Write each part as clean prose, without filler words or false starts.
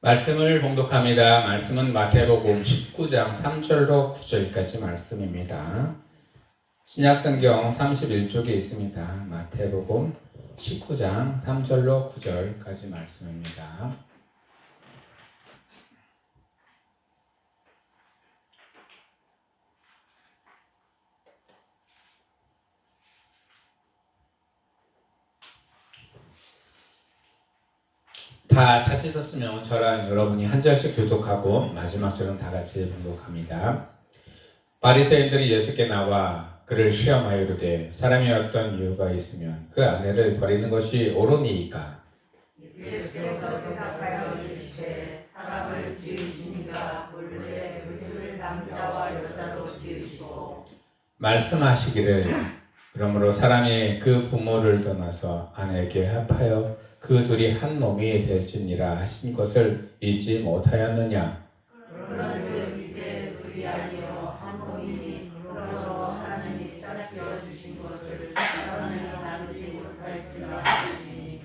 말씀을 봉독합니다. 말씀은 마태복음 19장 3절로 9절까지 말씀입니다. 신약성경 31쪽에 있습니다. 마태복음 19장 3절로 9절까지 말씀입니다. 다 찾으셨으면 저랑 여러분이 한 절씩 교독하고 마지막 절은 다 같이 봉독합니다. 바리새인들이 예수께 나와 그를 시험하여 이르되 사람이 어떤 이유가 있으면 그 아내를 버리는 것이 옳으니이까. 예수께서 대답하여 이르시되 사람을 지으시니가 본래 그들을 남자와 여자로 지으시고 말씀하시기를 그러므로 사람이 그 부모를 떠나서 아내에게 합하여 그 둘이 한 몸이 될지니라 하신 것을 읽지 못하였느냐. 그런즉 이제 둘이 아니요 한 몸이니 그러므로 하나님이 짝지어 주신 것을 사람이 나누지 못할지라 하시니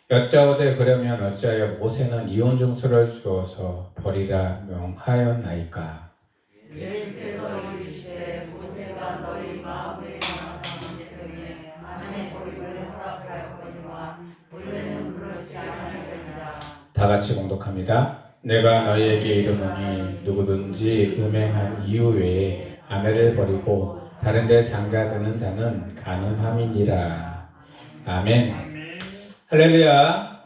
여짜오되 그러면 어찌하여 모세는 이혼 증서를 주어서 버리라 명하였나이까. 예수께서 이르시되 모세가 너희 마음에 강하다는 때문에 아내 버림을 허락하였거니와 본래는 그렇지 아니하니라. 다 같이 공독합니다. 내가 너희에게 이르노니 누구든지 음행한 이유 외에 아내를 버리고 다른 데 장가드는 자는 간음함이니라. 아멘. 할렐루야.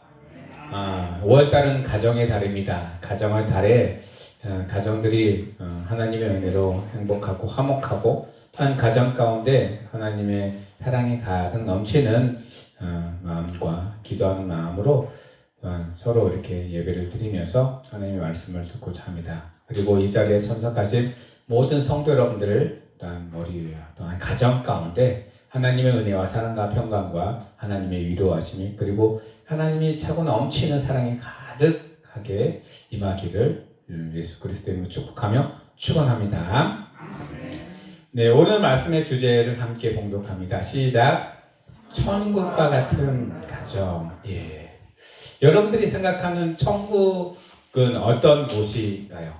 5월달은 가정의 달입니다. 가정의 달에 가정들이 하나님의 은혜로 행복하고 화목하고 한 가정 가운데 하나님의 사랑이 가득 넘치는 마음과 기도하는 마음으로 서로 이렇게 예배를 드리면서 하나님의 말씀을 듣고자 합니다. 그리고 이 자리에 참석하신 모든 성도 여러분들을 또한 머리 위에 또한 가정 가운데 하나님의 은혜와 사랑과 평강과 하나님의 위로하심이 그리고 하나님이 차고 넘치는 사랑이 가득하게 임하기를 예수 그리스도의 이름으로 축복하며 축원합니다. 네, 오늘 말씀의 주제를 함께 봉독합니다. 시작. 천국과 같은 가정. 예. 여러분들이 생각하는 천국은 어떤 곳인가요?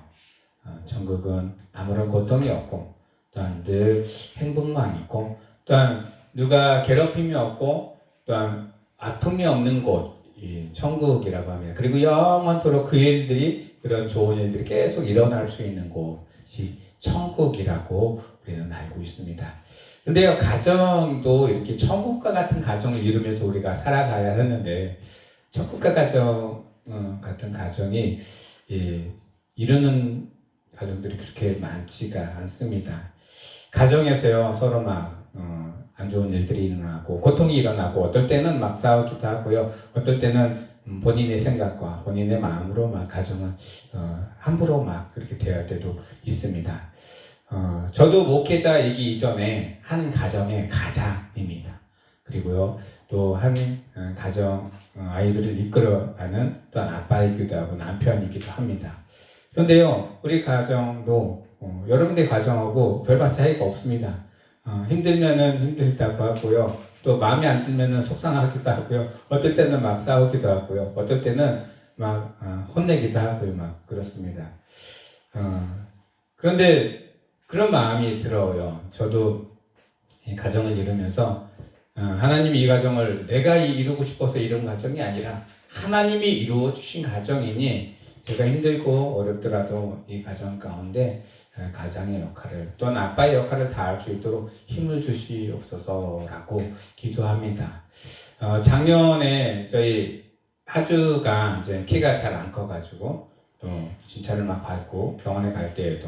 천국은 아무런 고통이 없고 또한 늘 행복만 있고 또한 누가 괴롭힘이 없고 또한 아픔이 없는 곳이 천국이라고 합니다. 그리고 영원토록 그 일들이 그런 좋은 일들이 계속 일어날 수 있는 곳이 천국이라고 우리는 알고 있습니다. 근데요, 가정도 이렇게 천국과 같은 가정을 이루면서 우리가 살아가야 하는데 천국과 가정 같은 가정이 이루는 가정들이 그렇게 많지가 않습니다. 가정에서요 서로 막 안 좋은 일들이 일어나고 고통이 일어나고 어떨 때는 막 싸우기도 하고요. 어떨 때는 본인의 생각과 본인의 마음으로 막 가정을 함부로 막 그렇게 대할 때도 있습니다. 저도 목회자이기 이전에 한 가정의 가장입니다. 그리고요 또 한 가정 아이들을 이끌어가는 또한 아빠이기도 하고 남편이기도 합니다. 그런데요 우리 가정도 여러분들 가정하고 별반 차이가 없습니다. 힘들면은 힘들다고 하고요. 또 마음에 안 들면은 속상하기도 하고요. 어떨 때는 막 싸우기도 하고요. 어떨 때는 막 혼내기도 하고요. 막 그렇습니다. 그런데 그런 마음이 들어요. 저도 이 가정을 이루면서 하나님이 이 가정을 내가 이루고 싶어서 이룬 가정이 아니라 하나님이 이루어 주신 가정이니 제가 힘들고 어렵더라도 이 가정 가운데 가장의 역할을 또는 아빠의 역할을 다할 수 있도록 힘을 주시옵소서라고 기도합니다. 작년에 저희 하주가 이제 키가 잘 안 커가지고 또 진찰을 막 받고 병원에 갈 때에도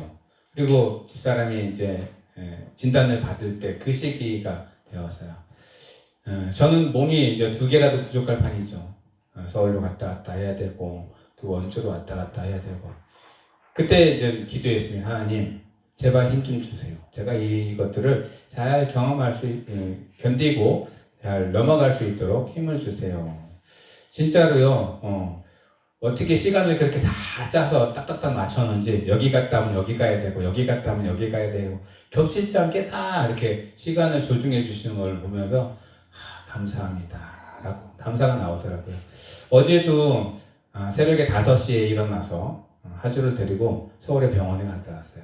그리고 집사람이 이제 진단을 받을 때 그 시기가 되었어요. 저는 몸이 이제 2개라도 부족할 판이죠. 서울로 갔다 갔다 해야 되고 또 원주로 왔다 갔다 해야 되고 그때 이제 기도했습니다. 하나님 제발 힘 좀 주세요. 제가 이것들을 잘 경험할 수 견디고 잘 넘어갈 수 있도록 힘을 주세요. 진짜로요. 어떻게 시간을 그렇게 다 짜서 딱딱딱 맞췄는지 여기 갔다 오면 여기 가야 되고 여기 갔다 오면 여기 가야 되고 겹치지 않게 다 이렇게 시간을 조중해 주시는 걸 보면서 감사합니다 라고 감사가 나오더라고요. 어제도 새벽에 5시에 일어나서 하주를 데리고 서울의 병원에 갔다 왔어요.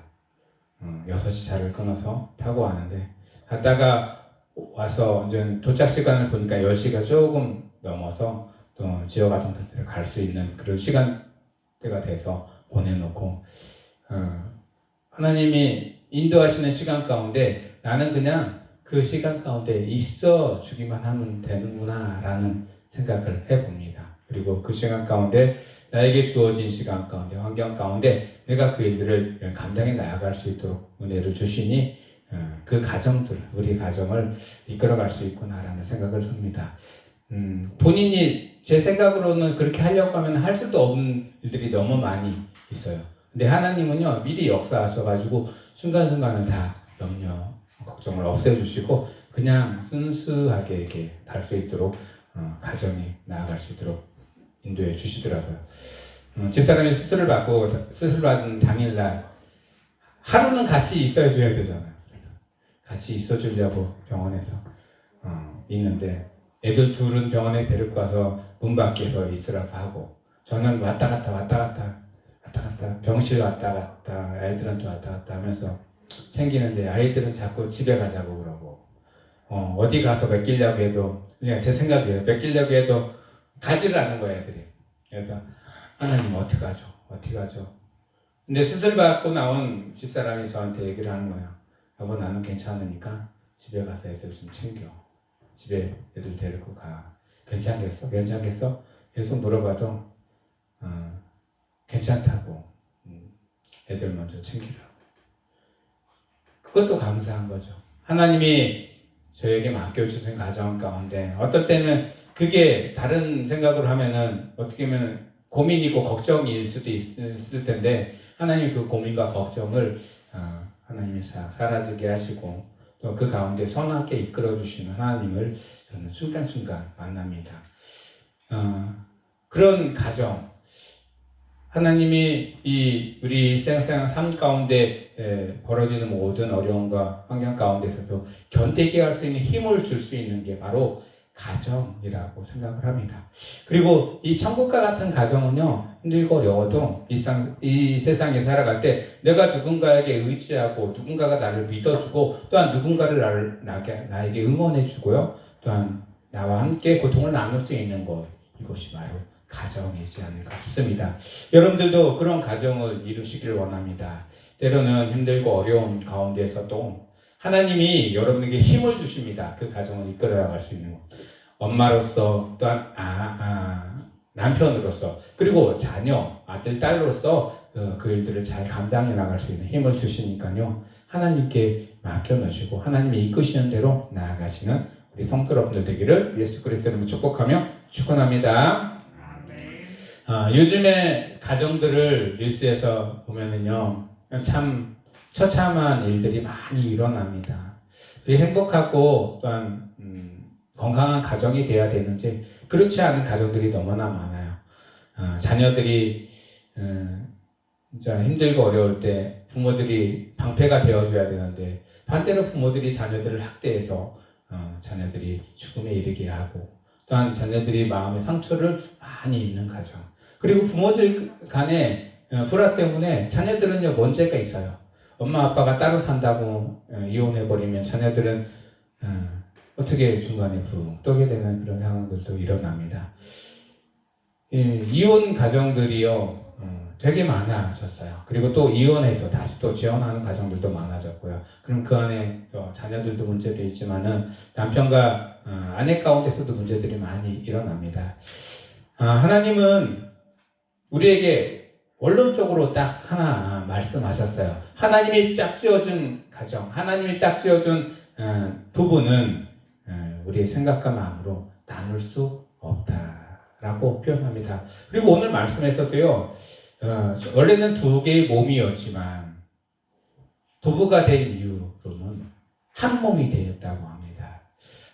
6시 차를 끊어서 타고 왔는데 갔다가 와서 이제 도착 시간을 보니까 10시가 조금 넘어서 또 지역 아동센터를 갈 수 있는 그런 시간대가 돼서 보내놓고 하나님이 인도하시는 시간 가운데 나는 그냥 그 시간 가운데 있어 주기만 하면 되는구나 라는 생각을 해봅니다. 그리고 그 시간 가운데 나에게 주어진 시간 가운데 환경 가운데 내가 그 일들을 감당해 나아갈 수 있도록 은혜를 주시니 그 가정들 우리 가정을 이끌어갈 수 있구나라는 생각을 합니다. 본인이 제 생각으로는 그렇게 하려고 하면 할 수도 없는 일들이 너무 많이 있어요. 근데 하나님은요 미리 역사하셔가지고 순간순간은 다 염려 걱정을 없애주시고 그냥 순수하게 이렇게 갈 수 있도록 가정이 나아갈 수 있도록 인도해 주시더라고요. 집사람이 수술을 받은 당일날 하루는 같이 있어야 줘야 되잖아요. 그래서 같이 있어 주려고 병원에서 있는데 애들 둘은 병원에 데리고 가서 문 밖에서 있으라고 하고 저는 왔다 갔다 병실 왔다 갔다 아이들한테 왔다 갔다 하면서 챙기는데 아이들은 자꾸 집에 가자고 그러고 어디 가서 맡기려고 해도 그냥 제 생각이에요. 맡기려고 해도 가지를 않는 거예요 애들이. 그래서 하나님 어떻게 하죠? 근데 수술 받고 나온 집사람이 저한테 얘기를 하는 거예요. 여보 나는 괜찮으니까 집에 가서 애들 좀 챙겨. 집에 애들 데리고 가. 괜찮겠어? 계속 물어봐도 괜찮다고 애들 먼저 챙기라고. 그것도 감사한 거죠. 하나님이 저에게 맡겨주신 가정 가운데 어떨 때는 그게 다른 생각으로 하면은 어떻게 보면 고민이고 걱정일 수도 있을 텐데 하나님이 그 고민과 걱정을 하나님이 사라지게 하시고 또 그 가운데 선하게 이끌어 주시는 하나님을 저는 순간순간 만납니다. 그런 가정 하나님이 우리 일생생 삶 가운데 벌어지는 모든 어려움과 환경 가운데서도 견디게 할 수 있는 힘을 줄 수 있는 게 바로 가정이라고 생각을 합니다. 그리고 이 천국과 같은 가정은요 힘들고 어려워도 이 세상에 살아갈 때 내가 누군가에게 의지하고 누군가가 나를 믿어주고 또한 누군가를 나에게 응원해주고요 또한 나와 함께 고통을 나눌 수 있는 것 이것이 바로 가정이지 않을까 싶습니다. 여러분들도 그런 가정을 이루시길 원합니다. 때로는 힘들고 어려운 가운데서도 하나님이 여러분에게 힘을 주십니다. 그 가정을 이끌어갈 수 있는 것. 엄마로서 또한 남편으로서 그리고 자녀, 아들, 딸로서 그 일들을 잘 감당해 나갈 수 있는 힘을 주시니까요. 하나님께 맡겨놓으시고 하나님이 이끄시는 대로 나아가시는 우리 성도 여러분들 되기를 예수 그리스도의 이름으로 축복하며 축원합니다. 요즘에 가정들을 뉴스에서 보면은요, 참 처참한 일들이 많이 일어납니다. 우리 행복하고 또한 건강한 가정이 돼야 되는지 그렇지 않은 가정들이 너무나 많아요. 자녀들이 진짜 힘들고 어려울 때 부모들이 방패가 되어줘야 되는데 반대로 부모들이 자녀들을 학대해서 자녀들이 죽음에 이르게 하고 또한 자녀들이 마음의 상처를 많이 입는 가정 그리고 부모들 간의 불화 때문에 자녀들은요 문제가 있어요. 엄마 아빠가 따로 산다고 이혼해버리면 자녀들은 어떻게 중간에 붕 뜨게 되는 그런 상황들도 일어납니다. 이혼 가정들이요 되게 많아졌어요. 그리고 또 이혼해서 다시 또 재혼하는 가정들도 많아졌고요. 그럼 그 안에 자녀들도 문제도 있지만은 남편과 아내 가운데서도 문제들이 많이 일어납니다. 하나님은 우리에게 원론적으로 딱 하나 말씀하셨어요. 하나님이 짝지어준 가정, 하나님이 짝지어준 부부는 우리의 생각과 마음으로 나눌 수 없다라고 표현합니다. 그리고 오늘 말씀에서도요, 원래는 두 개의 몸이었지만 부부가 된 이후로는 한 몸이 되었다고 합니다.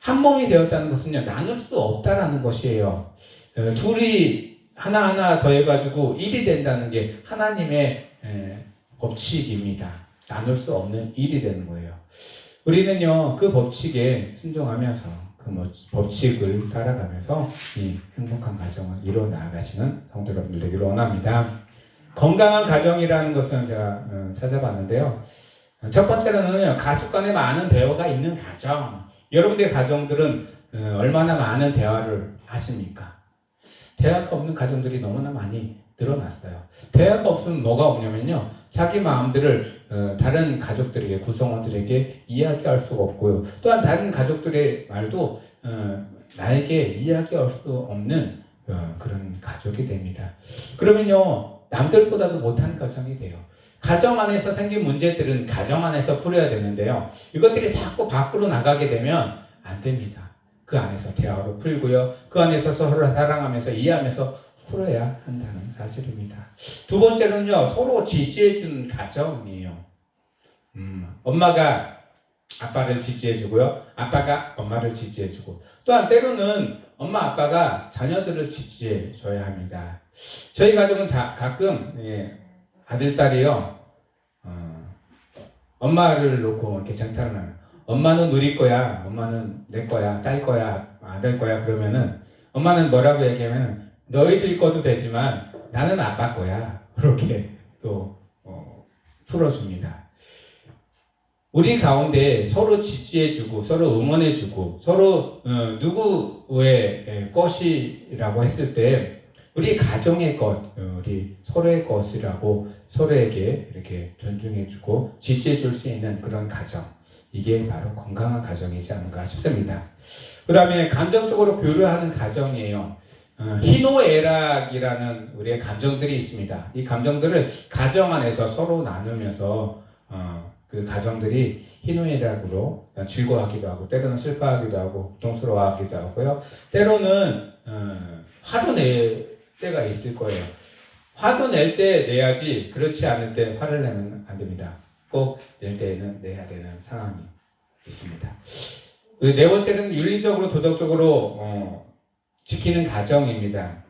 한 몸이 되었다는 것은요, 나눌 수 없다라는 것이에요. 둘이 하나하나 더해가지고 일이 된다는 게 하나님의 법칙입니다. 나눌 수 없는 일이 되는 거예요. 우리는요 그 법칙에 순종하면서 법칙을 따라가면서 이 행복한 가정을 이루어 나아가시는 성도 여러분들 되기를 원합니다. 건강한 가정이라는 것은 제가 찾아봤는데요. 첫 번째로는 가족 간에 많은 대화가 있는 가정. 여러분들의 가정들은 얼마나 많은 대화를 하십니까? 대화가 없는 가정들이 너무나 많이 늘어났어요. 대화가 없으면 뭐가 오냐면요, 자기 마음들을 다른 가족들에게, 구성원들에게 이야기할 수가 없고요. 또한 다른 가족들의 말도 나에게 이야기할 수 없는 그런 가족이 됩니다. 그러면요, 남들보다도 못한 가정이 돼요. 가정 안에서 생긴 문제들은 가정 안에서 풀어야 되는데요, 이것들이 자꾸 밖으로 나가게 되면 안 됩니다. 그 안에서 대화로 풀고요, 그 안에서 서로 사랑하면서 이해하면서 풀어야 한다는 사실입니다. 두 번째는요, 서로 지지해주는 가정이에요. 엄마가 아빠를 지지해주고요, 아빠가 엄마를 지지해주고, 또한 때로는 엄마 아빠가 자녀들을 지지해줘야 합니다. 저희 가족은 가끔 아들 딸이요, 엄마를 놓고 이렇게 쟁탈을 해요. 엄마는 우리 거야, 엄마는 내 거야, 딸 거야, 아들 거야. 그러면은 엄마는 뭐라고 얘기하면, 너희들 거도 되지만 나는 아빠 거야. 그렇게 또 풀어줍니다. 우리 가운데 서로 지지해주고 서로 응원해주고 서로 누구의 것이라고 했을 때 우리 가정의 것, 우리 서로의 것이라고 서로에게 이렇게 존중해주고 지지해줄 수 있는 그런 가정, 이게 바로 건강한 가정이지 않을까 싶습니다. 그 다음에 감정적으로 교류하는 가정이에요. 희노애락이라는 우리의 감정들이 있습니다. 이 감정들을 가정 안에서 서로 나누면서 그 가정들이 희노애락으로 즐거워하기도 하고, 때로는 슬퍼하기도 하고, 고통스러워하기도 하고요. 때로는 화도 낼 때가 있을 거예요. 화도 낼 때 내야지, 그렇지 않을 때 화를 내면 안 됩니다. 꼭 낼 때에는 내야 되는 상황이 있습니다. 네 번째는 윤리적으로 도덕적으로 지키는 가정입니다.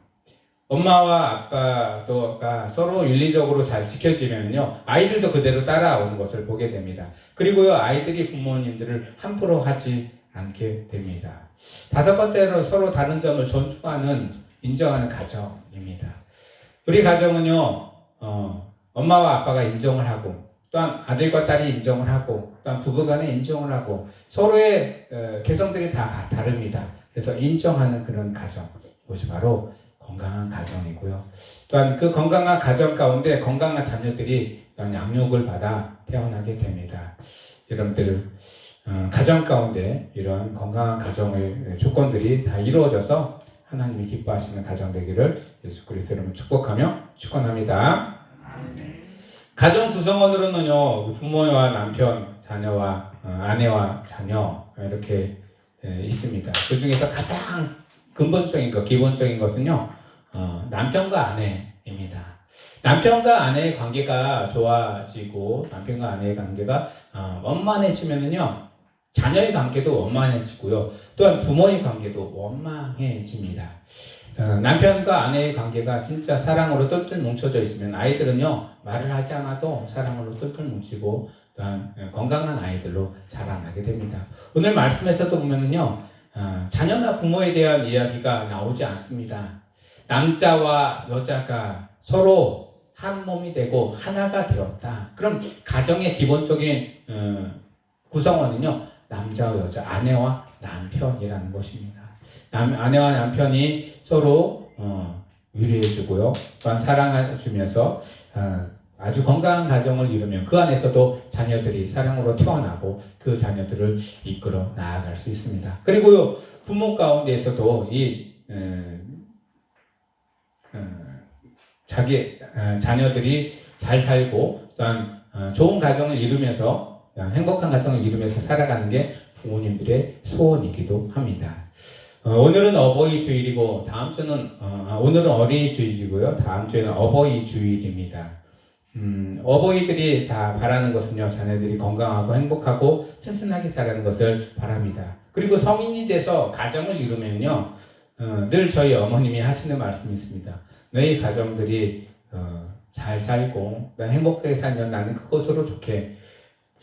엄마와 아빠가 서로 윤리적으로 잘 지켜지면요, 아이들도 그대로 따라오는 것을 보게 됩니다. 그리고요, 아이들이 부모님들을 함부로 하지 않게 됩니다. 다섯 번째로 서로 다른 점을 존중하는, 인정하는 가정입니다. 우리 가정은요, 엄마와 아빠가 인정을 하고, 또한 아들과 딸이 인정을 하고, 또한 부부간에 인정을 하고, 서로의 개성들이 다 다릅니다. 그래서 인정하는 그런 가정, 이것이 바로 건강한 가정이고요. 또한 그 건강한 가정 가운데 건강한 자녀들이 양육을 받아 태어나게 됩니다. 여러분들 가정 가운데 이런 건강한 가정의 조건들이 다 이루어져서 하나님이 기뻐하시는 가정 되기를 예수 그리스도 이름으로 축복하며 축원합니다. 가정 구성원으로는요, 부모와 남편, 자녀와 아내와 자녀 이렇게 있습니다. 그 중에서 가장 근본적인 것, 기본적인 것은요, 남편과 아내입니다. 남편과 아내의 관계가 좋아지고, 남편과 아내의 관계가 원만해지면은요, 자녀의 관계도 원만해지고요, 또한 부모의 관계도 원만해집니다. 남편과 아내의 관계가 진짜 사랑으로 똘똘 뭉쳐져 있으면 아이들은요, 말을 하지 않아도 사랑으로 똘똘 뭉치고, 또한 건강한 아이들로 자라나게 됩니다. 오늘 말씀에서도 보면은요, 자녀나 부모에 대한 이야기가 나오지 않습니다. 남자와 여자가 서로 한 몸이 되고 하나가 되었다. 그럼 가정의 기본적인 구성원은요, 남자와 여자, 아내와 남편이라는 것입니다. 아내와 남편이 서로 위로해주고요, 또한 사랑해주면서 아주 건강한 가정을 이루면 그 안에서도 자녀들이 사랑으로 태어나고 그 자녀들을 이끌어 나아갈 수 있습니다. 그리고요, 부모 가운데에서도 이 자기 자녀들이 잘 살고 또한 좋은 가정을 이루면서, 행복한 가정을 이루면서 살아가는 게 부모님들의 소원이기도 합니다. 오늘은 어버이 주일이고 다음 주는 오늘은 어린이 주일이고요, 다음 주에는 어버이 주일입니다. 어버이들이 다 바라는 것은요, 자녀들이 건강하고 행복하고 튼튼하게 자라는 것을 바랍니다. 그리고 성인이 돼서 가정을 이루면요, 늘 저희 어머님이 하시는 말씀이 있습니다. 너희 가정들이 잘 살고 행복하게 살면 나는 그것으로 좋게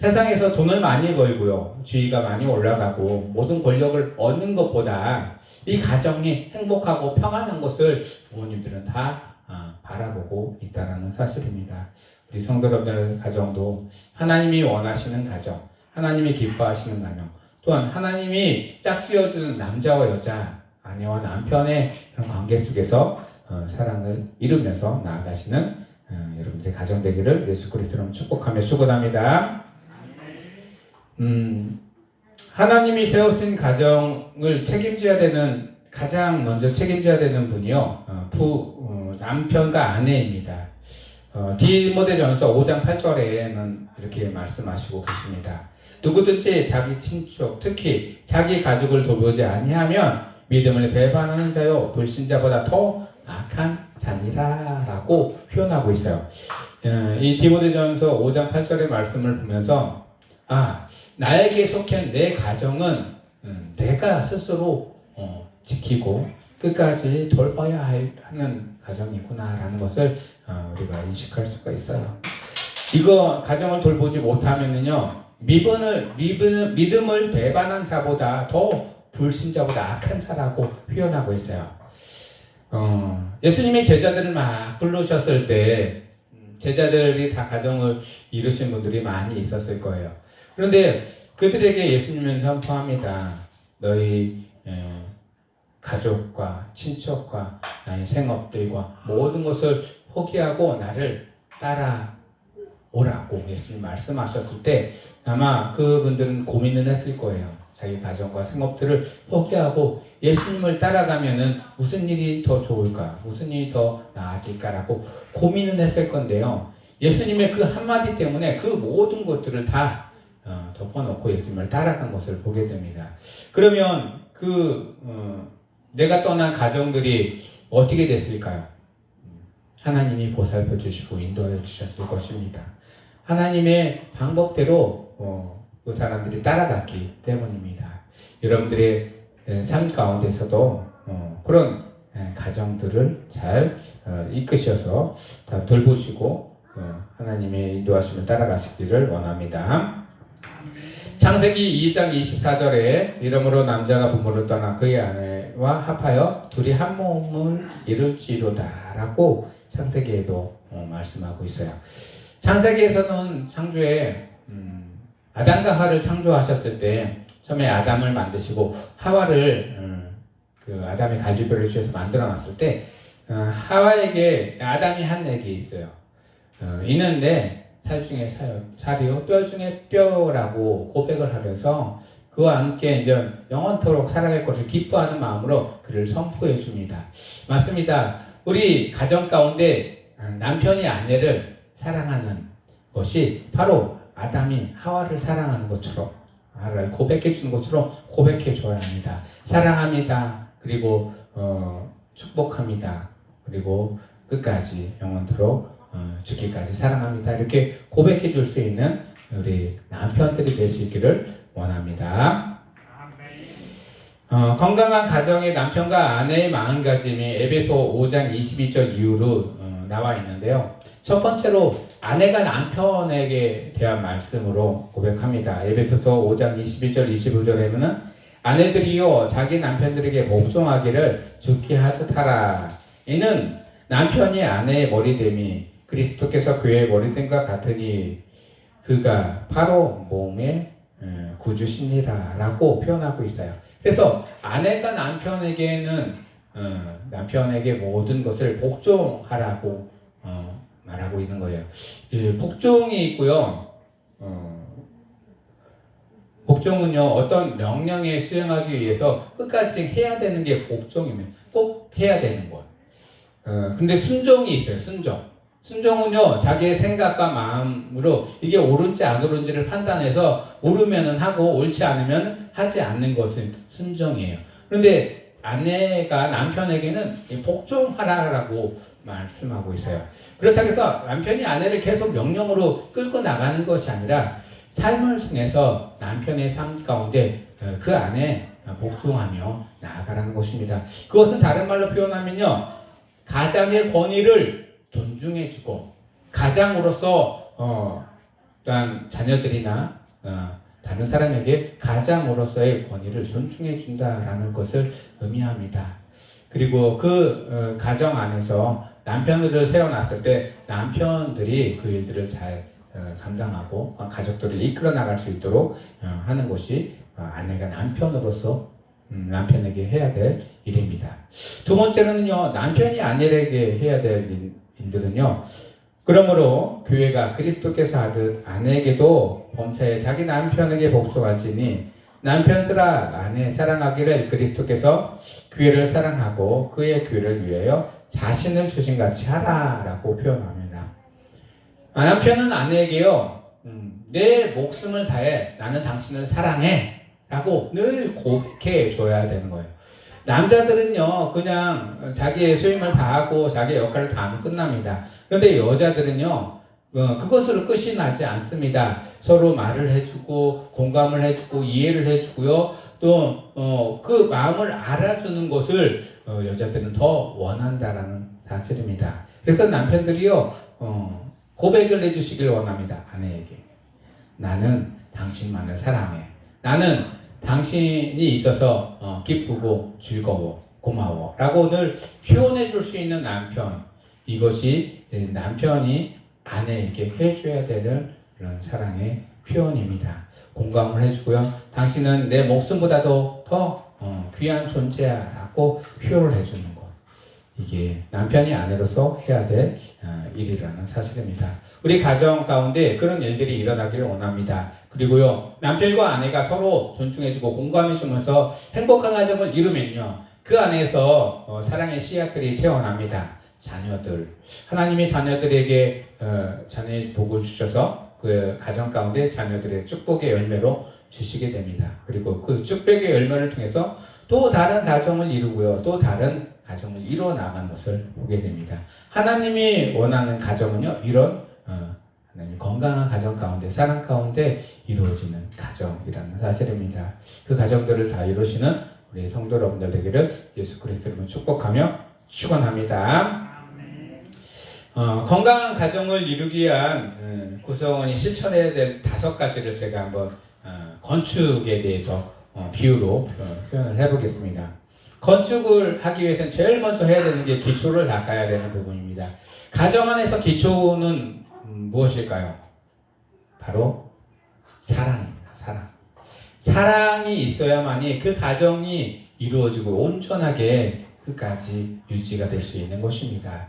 세상에서 돈을 많이 벌고요, 지위가 많이 올라가고 모든 권력을 얻는 것보다 이 가정이 행복하고 평안한 것을 부모님들은 다 바라보고 있다는 사실입니다. 우리 성도 여러분들의 가정도 하나님이 원하시는 가정, 하나님이 기뻐하시는 가정, 또한 하나님이 짝지어주는 남자와 여자, 아내와 남편의 그런 관계 속에서 사랑을 이루면서 나아가시는 여러분들의 가정 되기를 예수 그리스도로 축복하며 축원합니다. 하나님이 세우신 가정을 책임져야 되는, 가장 먼저 책임져야 되는 분이요, 남편과 아내입니다. 디모데전서 5장 8절에는 이렇게 말씀하시고 계십니다. 누구든지 자기 친척, 특히 자기 가족을 돌보지 아니하면 믿음을 배반하는 자요 불신자보다 더 악한 자니라 라고 표현하고 있어요. 이 디모데전서 5장 8절의 말씀을 보면서 나에게 속한 내 가정은 내가 스스로 지키고 끝까지 돌봐야 하는 가정이구나 라는 것을 우리가 인식할 수가 있어요. 이거 가정을 돌보지 못하면은요, 믿음을 배반한 자보다 더 불신자보다 악한 자라고 표현하고 있어요. 예수님이 제자들을 막 부르셨을 때 제자들이 다 가정을 이루신 분들이 많이 있었을 거예요. 그런데 그들에게 예수님은 선포합니다. 너희 가족과 친척과 나의 생업들과 모든 것을 포기하고 나를 따라오라고 예수님 말씀하셨을 때 아마 그분들은 고민을 했을 거예요. 자기 가정과 생업들을 포기하고 예수님을 따라가면은 무슨 일이 더 좋을까? 무슨 일이 더 나아질까라고 고민을 했을 건데요. 예수님의 그 한마디 때문에 그 모든 것들을 다 덮어놓고 예수님을 따라간 것을 보게 됩니다. 그러면 내가 떠난 가정들이 어떻게 됐을까요? 하나님이 보살펴 주시고 인도하여 주셨을 것입니다. 하나님의 방법대로 그 사람들이 따라갔기 때문입니다. 여러분들의 삶 가운데서도 그런 가정들을 잘 이끄셔서 다 돌보시고 하나님의 인도하심을 따라가시기를 원합니다. 창세기 2장 24절에 이러므로 남자가 부모를 떠나 그의 아내와 합하여 둘이 한 몸을 이룰지로다 라고 창세기에도 말씀하고 있어요. 창세기에서는 창조에 아담과 하와를 창조하셨을 때 처음에 아담을 만드시고 하와를 아담의 갈비뼈를 주셔서 만들어놨을 때 하와에게 아담이 한 얘기 있어요. 이는 내 살 중에 살이요 뼈 중에 뼈라고 고백을 하면서 그와 함께 이제 영원토록 살아갈 것을 기뻐하는 마음으로 그를 선포해 줍니다. 맞습니다. 우리 가정 가운데 남편이 아내를 사랑하는 것이 바로 아담이 하와를 사랑하는 것처럼, 하와를 고백해 주는 것처럼 고백해 줘야 합니다. 사랑합니다. 그리고 축복합니다. 그리고 끝까지 영원토록 죽기까지 사랑합니다. 이렇게 고백해 줄 수 있는 우리 남편들이 되시기를 원합니다. 건강한 가정의 남편과 아내의 마음가짐이 에베소 5장 22절 이후로 나와 있는데요. 첫 번째로 아내가 남편에게 대한 말씀으로 고백합니다. 에베소서 5장 21절 25절에는 아내들이요 자기 남편들에게 복종하기를 죽게 하듯 하라. 이는 남편이 아내의 머리됨이 그리스도께서 교회의 머리됨과 같으니 그가 바로 몸의 구주시니라 라고 표현하고 있어요. 그래서 아내가 남편에게는 남편에게 모든 것을 복종하라고 말하고 있는 거예요. 복종이 있고요. 복종은요 어떤 명령에 수행하기 위해서 끝까지 해야 되는 게 복종이면 꼭 해야 되는 거예요. 근데 순종이 있어요. 순종은요 자기의 생각과 마음으로 이게 옳은지 안 옳은지를 판단해서 옳으면은 하고 옳지 않으면 하지 않는 것은 순종이에요. 그런데 아내가 남편에게는 복종하라라고 말씀하고 있어요. 그렇다고 해서 남편이 아내를 계속 명령으로 끌고 나가는 것이 아니라 삶을 통해서 남편의 삶 가운데 그 안에 복종하며 나아가라는 것입니다. 그것은 다른 말로 표현하면요 가장의 권위를 존중해주고 가장으로서 또한 자녀들이나 다른 사람에게 가장으로서의 권위를 존중해 준다라는 것을 의미합니다. 그리고 그 가정 안에서 남편을 세워놨을 때 남편들이 그 일들을 잘 감당하고 가족들을 이끌어 나갈 수 있도록 하는 것이 아내가 남편으로서 남편에게 해야 될 일입니다. 두 번째로는요, 남편이 아내에게 해야 될 일들은요, 그러므로 교회가 그리스도께서 하듯 아내에게도 범사에 자기 남편에게 복종할지니 남편들아 아내 사랑하기를 그리스도께서 교회를 사랑하고 그의 교회를 위하여 자신을 주신 같이 하라라고 표현합니다. 남편은 아내에게요, 내 목숨을 다해 나는 당신을 사랑해 라고 늘 고백해 줘야 되는 거예요. 남자들은요, 그냥 자기의 소임을 다하고 자기의 역할을 다하면 끝납니다. 그런데 여자들은요, 그것으로 끝이 나지 않습니다. 서로 말을 해주고 공감을 해주고 이해를 해주고요. 또 그 마음을 알아주는 것을 여자들은 더 원한다라는 사실입니다. 그래서 남편들이요, 고백을 해주시길 원합니다. 아내에게. 나는 당신만을 사랑해. 나는 당신이 있어서 기쁘고 즐거워, 고마워 라고 늘 표현해 줄 수 있는 남편, 이것이 남편이 아내에게 해줘야 되는 그런 사랑의 표현입니다. 공감을 해주고요, 당신은 내 목숨보다도 더 귀한 존재야라고 표현을 해주는 것, 이게 남편이 아내로서 해야 될 일이라는 사실입니다. 우리 가정 가운데 그런 일들이 일어나기를 원합니다. 그리고요, 남편과 아내가 서로 존중해주고 공감해주면서 행복한 가정을 이루면요, 그 안에서 사랑의 씨앗들이 태어납니다. 자녀들, 하나님이 자녀들에게 자녀의 복을 주셔서 그 가정 가운데 자녀들의 축복의 열매로 주시게 됩니다. 그리고 그 축복의 열매를 통해서 또 다른 가정을 이루고요, 또 다른 가정을 이루어 나가는 것을 보게 됩니다. 하나님이 원하는 가정은요, 이런 하나님 건강한 가정 가운데, 사랑 가운데 이루어지는 가정이라는 사실입니다. 그 가정들을 다 이루시는 우리 성도 여러분들 되기를 예수 그리스도로 축복하며 축원합니다. 건강한 가정을 이루기 위한 구성원이 실천해야 될 5가지를 제가 한번 건축에 대해서 비유로 표현을 해보겠습니다. 건축을 하기 위해서는 제일 먼저 해야 되는 게 기초를 닦아야 되는 부분입니다. 가정 안에서 기초는 무엇일까요? 바로 사랑입니다. 사랑. 사랑이 있어야만이 그 가정이 이루어지고 온전하게 끝까지 유지가 될 수 있는 것입니다.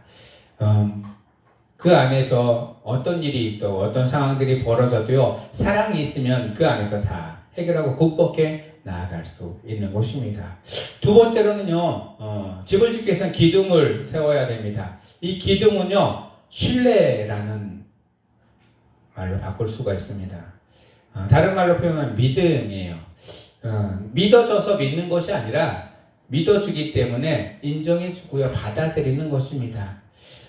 그 안에서 어떤 일이 있고 어떤 상황들이 벌어져도요, 사랑이 있으면 그 안에서 다 해결하고 극복해 나아갈 수 있는 것입니다. 두 번째로는요, 집을 짓기 위해서는 기둥을 세워야 됩니다. 이 기둥은요, 신뢰라는 말로 바꿀 수가 있습니다. 다른 말로 표현하면 믿음이에요. 믿어줘서 믿는 것이 아니라 믿어주기 때문에 인정해주고요, 받아들이는 것입니다.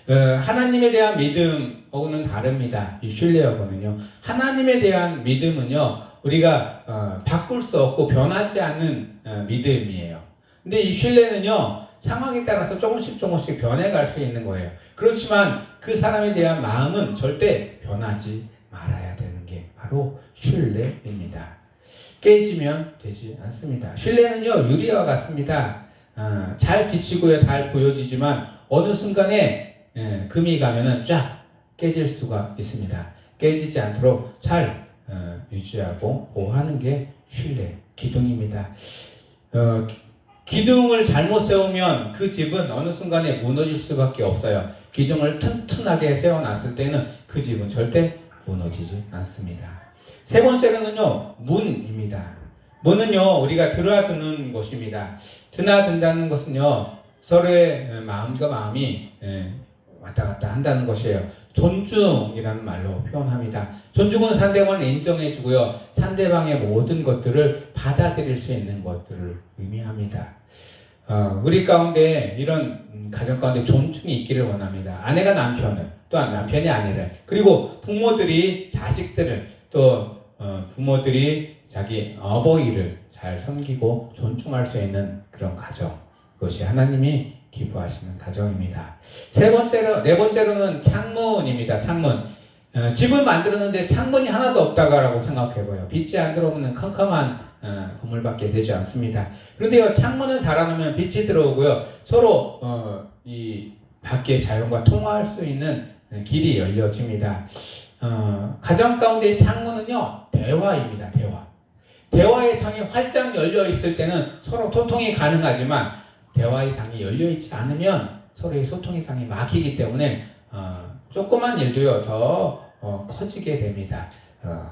하나님에 대한 믿음하고는 다릅니다. 이 신뢰하고는요, 하나님에 대한 믿음은요, 우리가 바꿀 수 없고 변하지 않는 믿음이에요. 근데 이 신뢰는요, 상황에 따라서 조금씩 변해갈 수 있는 거예요. 그렇지만 그 사람에 대한 마음은 절대 변하지 말아야 되는 게 바로 신뢰입니다. 깨지면 되지 않습니다. 신뢰는요, 유리와 같습니다. 잘 비치고요, 잘 보여지지만 어느 순간에 금이 가면은 쫙 깨질 수가 있습니다. 깨지지 않도록 잘 유지하고 보호하는 게 신뢰, 기둥입니다. 기둥을 잘못 세우면 그 집은 어느 순간에 무너질 수밖에 없어요. 기둥을 튼튼하게 세워놨을 때는 그 집은 절대 무너지지 않습니다. 세 번째로는요, 문입니다. 문은요, 우리가 드나드는 것입니다. 드나든다는 것은요, 서로의 마음과 마음이 왔다 갔다 한다는 것이에요. 존중이라는 말로 표현합니다. 존중은 상대방을 인정해주고요, 상대방의 모든 것들을 받아들일 수 있는 것들을 의미합니다. 우리 가운데 이런 가정 가운데 존중이 있기를 원합니다. 아내가 남편을, 또한 남편이 아내를, 그리고 부모들이 자식들을, 또 부모들이 자기 어버이를 잘 섬기고 존중할 수 있는 그런 가정, 그것이 하나님이 기뻐하시는 가정입니다. 네 번째로는 창문입니다. 창문. 집을 만들었는데 창문이 하나도 없다고 생각해봐요. 빛이 안 들어오면 컴컴한 건물밖에 되지 않습니다. 그런데요, 창문을 달아놓으면 빛이 들어오고요, 서로 이 밖의 자연과 통화할 수 있는 길이 열려집니다. 가정 가운데의 창문은요, 대화입니다. 대화의 창이 활짝 열려 있을 때는 서로 소통이 가능하지만, 대화의 창이 열려 있지 않으면 서로의 소통의 창이 막히기 때문에 조그만 일도요 더 커지게 됩니다.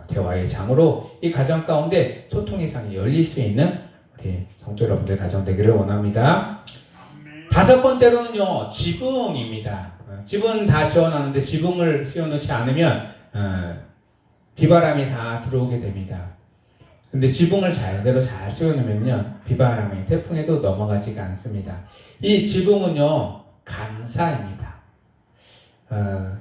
대화의 장으로 이 가정 가운데 소통의 장이 열릴 수 있는 우리 성도 여러분들 가정 되기를 원합니다. 다섯 번째로는요, 지붕입니다. 집은 다 지어놨는데 지붕을 씌워놓지 않으면 비바람이 다 들어오게 됩니다. 근데 지붕을 제대로 잘 씌워놓으면요, 비바람이 태풍에도 넘어가지가 않습니다. 이 지붕은요, 감사입니다.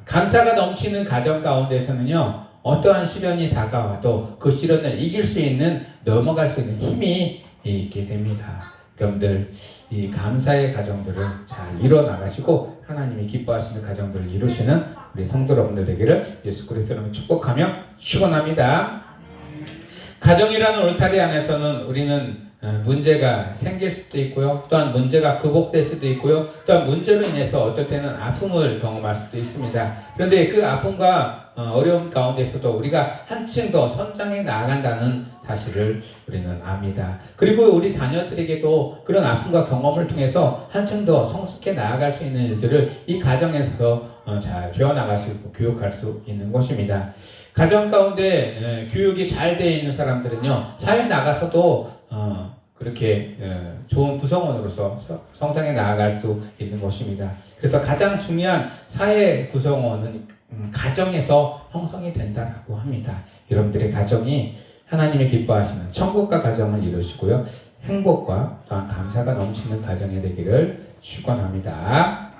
감사가 넘치는 가정 가운데서는요, 어떠한 시련이 다가와도 그 시련을 이길 수 있는, 넘어갈 수 있는 힘이 있게 됩니다. 여러분들, 이 감사의 가정들을 잘 이뤄나가시고 하나님이 기뻐하시는 가정들을 이루시는 우리 성도 여러분들 되기를 예수 그리스도로 축복하며 축원합니다. 가정이라는 울타리 안에서는 우리는 문제가 생길 수도 있고요, 또한 문제가 극복될 수도 있고요, 또한 문제로 인해서 어떨 때는 아픔을 경험할 수도 있습니다. 그런데 그 아픔과 어려움 가운데서도 우리가 한층 더 성장해 나아간다는 사실을 우리는 압니다. 그리고 우리 자녀들에게도 그런 아픔과 경험을 통해서 한층 더 성숙해 나아갈 수 있는 일들을 이 가정에서 잘 배워나갈 수 있고 교육할 수 있는 것입니다. 가정 가운데 교육이 잘 되어 있는 사람들은요, 사회 나가서도 그렇게 좋은 구성원으로서 성장해 나아갈 수 있는 것입니다. 그래서 가장 중요한 사회 구성원은 가정에서 형성이 된다라고 합니다. 여러분들의 가정이 하나님이 기뻐하시는 천국과 가정을 이루시고요, 행복과 또한 감사가 넘치는 가정이 되기를 축원합니다.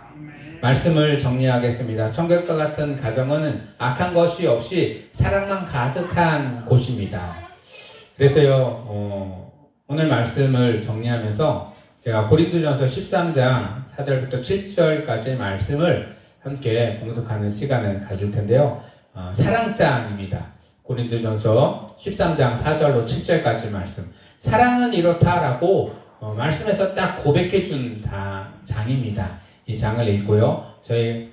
말씀을 정리하겠습니다. 천국과 같은 가정은 악한 것이 없이 사랑만 가득한 곳입니다. 그래서요, 오늘 말씀을 정리하면서 제가 고린도전서 13장 4절부터 7절까지의 말씀을 함께 봉독하는 시간을 가질 텐데요. 사랑장입니다. 고린도전서 13장 4절로 7절까지 말씀. 사랑은 이렇다라고 말씀에서 딱 고백해 준 장입니다. 이 장을 읽고요, 저희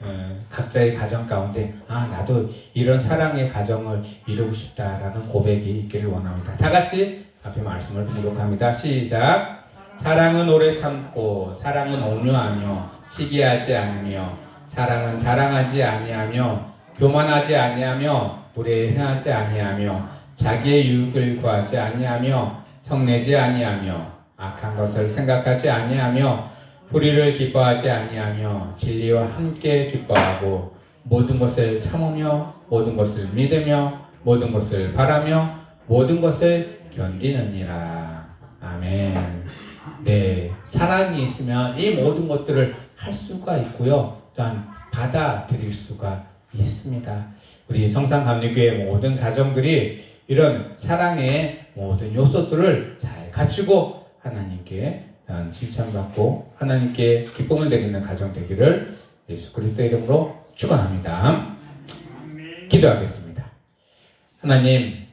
각자의 가정 가운데 나도 이런 사랑의 가정을 이루고 싶다라는 고백이 있기를 원합니다. 다 같이 앞에 말씀을 봉독합니다. 시작. 사랑은 오래 참고 사랑은 온유하며 시기하지 않으며 사랑은 자랑하지 아니하며 교만하지 아니하며 불의에 행하지 아니하며 자기의 유익을 구하지 아니하며 성내지 아니하며 악한 것을 생각하지 아니하며 불의를 기뻐하지 아니하며 진리와 함께 기뻐하고 모든 것을 참으며 모든 것을 믿으며 모든 것을 바라며 모든 것을 견디느니라. 아멘. 네, 사랑이 있으면 이 모든 것들을 할 수가 있고요, 또한 받아들일 수가 있습니다. 우리 성산감리교회 모든 가정들이 이런 사랑의 모든 요소들을 잘 갖추고 하나님께 칭찬받고 하나님께 기쁨을 드리는 가정 되기를 예수 그리스도의 이름으로 축원합니다. 기도하겠습니다. 하나님,